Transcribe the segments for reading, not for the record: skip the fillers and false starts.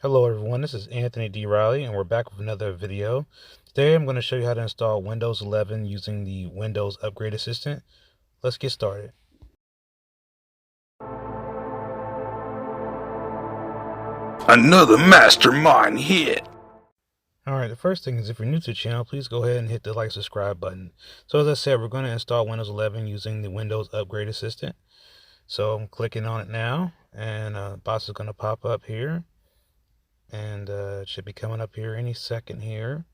Hello everyone, this is Anthony D. Riley and we're back with another video. Today I'm going to show you how to install Windows 11 using the Windows Upgrade Assistant. Let's get started. Another mastermind hit. Alright, the first thing is if you're new to the channel, please go ahead and hit the like subscribe button. So as I said, we're going to install Windows 11 using the Windows Upgrade Assistant. So I'm clicking on it now and a box is going to pop up here. And it should be coming up here any second here.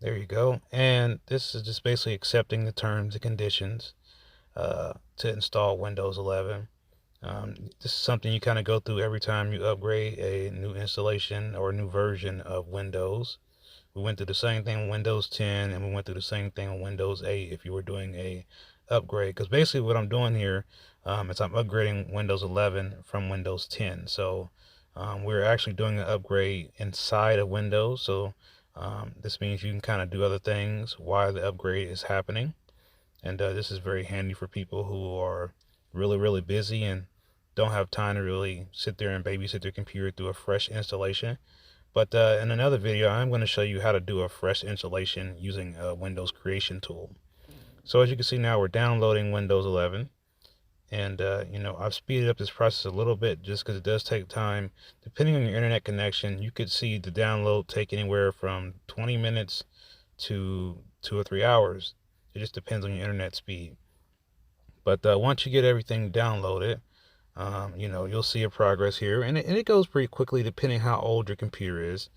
There you go. And this is just basically accepting the terms and conditions to install Windows 11. This is something you kind of go through every time you upgrade a new installation or a new version of Windows. We went through the same thing with Windows 10 and we went through the same thing with Windows 8 if you were doing a upgrade. Because basically what I'm doing here is I'm upgrading Windows 11 from Windows 10. So we're actually doing an upgrade inside of Windows. So this means you can kind of do other things while the upgrade is happening. And this is very handy for people who are really busy and don't have time to really sit there and babysit their computer through a fresh installation. But in another video, I'm going to show you how to do a fresh installation using a Windows Creation Tool. So as you can see now, we're downloading Windows 11. And, I've speeded up this process a little bit just because it does take time. Depending on your internet connection, you could see the download take anywhere from 20 minutes to 2 or 3 hours. It just depends on your internet speed. But once you get everything downloaded, you'll see a progress here. And it goes pretty quickly depending how old your computer is.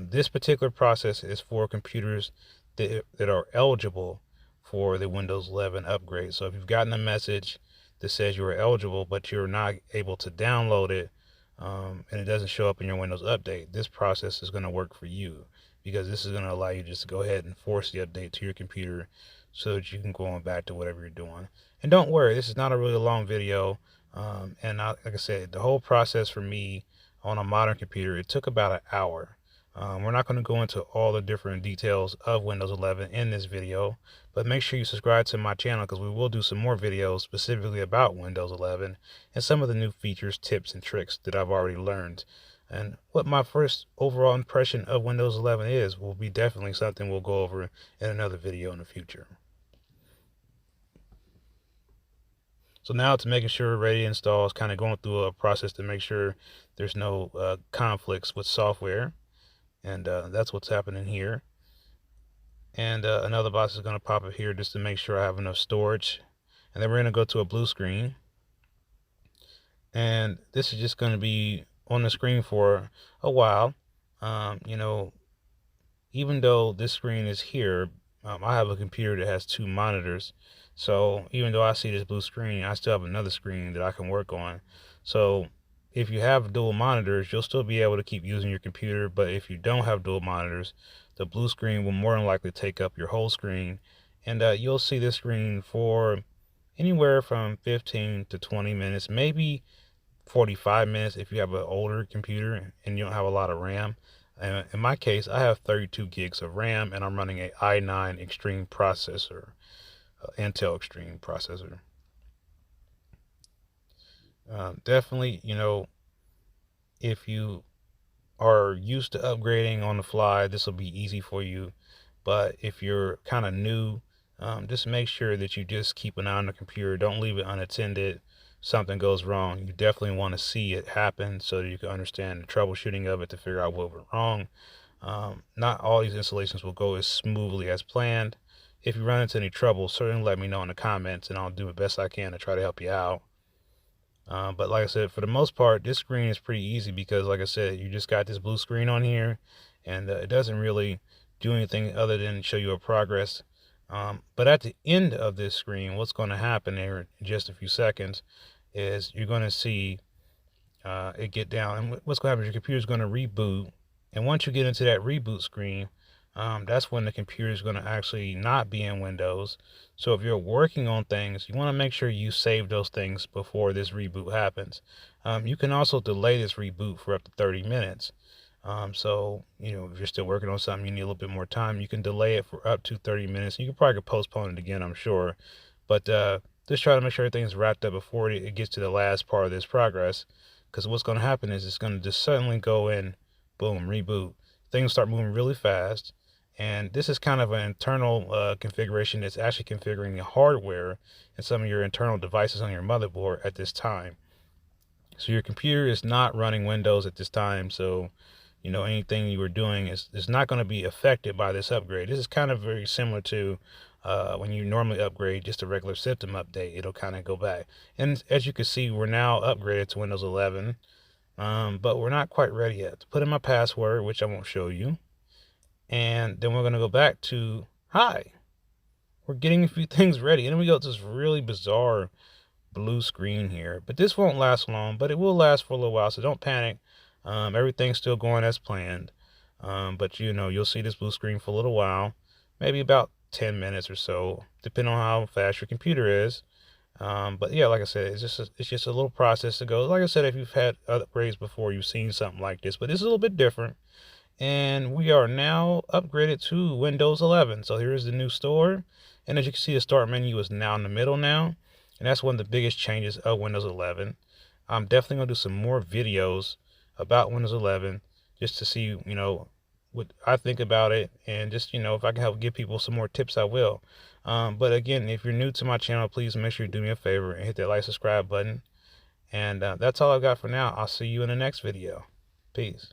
This particular process is for computers that are eligible for the Windows 11 upgrade. So if you've gotten a message that says you are eligible, but you're not able to download it, and it doesn't show up in your Windows update, this process is going to work for you because this is going to allow you just to go ahead and force the update to your computer so that you can go on back to whatever you're doing. And don't worry, this is not a really long video. Like I said, the whole process for me on a modern computer, it took about an hour. We're not going to go into all the different details of Windows 11 in this video, but make sure you subscribe to my channel because we will do some more videos specifically about Windows 11 and some of the new features, tips, and tricks that I've already learned. And what my first overall impression of Windows 11 is will be definitely something we'll go over in another video in the future. So now it's making sure we're ready to install. It's kind of going through a process to make sure there's no conflicts with software. And that's what's happening here. And another box is going to pop up here just to make sure I have enough storage. And then we're going to go to a blue screen. And this is just going to be on the screen for a while. Even though this screen is here, I have a computer that has 2 monitors. So even though I see this blue screen, I still have another screen that I can work on. So if you have dual monitors, you'll still be able to keep using your computer. But if you don't have dual monitors, the blue screen will more than likely take up your whole screen. And you'll see this screen for anywhere from 15 to 20 minutes, maybe 45 minutes if you have an older computer and you don't have a lot of RAM. In my case, I have 32 gigs of RAM and I'm running a i9 Extreme processor, Intel Extreme processor. Definitely, if you are used to upgrading on the fly, this will be easy for you. But if you're kind of new, just make sure that you just keep an eye on the computer. Don't leave it unattended. Something goes wrong, you definitely want to see it happen so that you can understand the troubleshooting of it to figure out what went wrong. Not all these installations will go as smoothly as planned. If you run into any trouble, certainly let me know in the comments and I'll do the best I can to try to help you out. But like I said, for the most part, this screen is pretty easy because, like I said, you just got this blue screen on here and it doesn't really do anything other than show you a progress. But at the end of this screen, what's going to happen there in just a few seconds is you're going to see it get down. And what's going to happen is your computer is going to reboot. And once you get into that reboot screen, that's when the computer is going to actually not be in Windows. So if you're working on things, you want to make sure you save those things before this reboot happens. You can also delay this reboot for up to 30 minutes. So, if you're still working on something, you need a little bit more time, you can delay it for up to 30 minutes. You can probably postpone it again, I'm sure. But just try to make sure everything's wrapped up before it gets to the last part of this progress. because what's going to happen is it's going to just suddenly go in, boom, reboot. Things start moving really fast. And this is kind of an internal configuration that's actually configuring the hardware and some of your internal devices on your motherboard at this time. So your computer is not running Windows at this time. So, you know, anything you were doing is not going to be affected by this upgrade. This is kind of very similar to when you normally upgrade just a regular system update. It'll kind of go back. And as you can see, we're now upgraded to Windows 11. But we're not quite ready yet. To put in my password, which I won't show you. And then we're going to go back to, hi, we're getting a few things ready. And then we go to this really bizarre blue screen here. But this won't last long, but it will last for a little while. So don't panic. Everything's still going as planned. But, you know, you'll see this blue screen for a little while. Maybe about 10 minutes or so, depending on how fast your computer is. But yeah, like I said, it's just a little process to go. Like I said, if you've had upgrades before, you've seen something like this, but this is a little bit different. And we are now upgraded to Windows 11. So here's the new store. And as you can see, the start menu is now in the middle now. And that's one of the biggest changes of Windows 11. I'm definitely going to do some more videos about Windows 11 just to see, you know, what I think about it. And just, you know, if I can help give people some more tips, I will. But again, if you're new to my channel, please make sure you do me a favor and hit that like, subscribe button. And that's all I've got for now. I'll see you in the next video. Peace.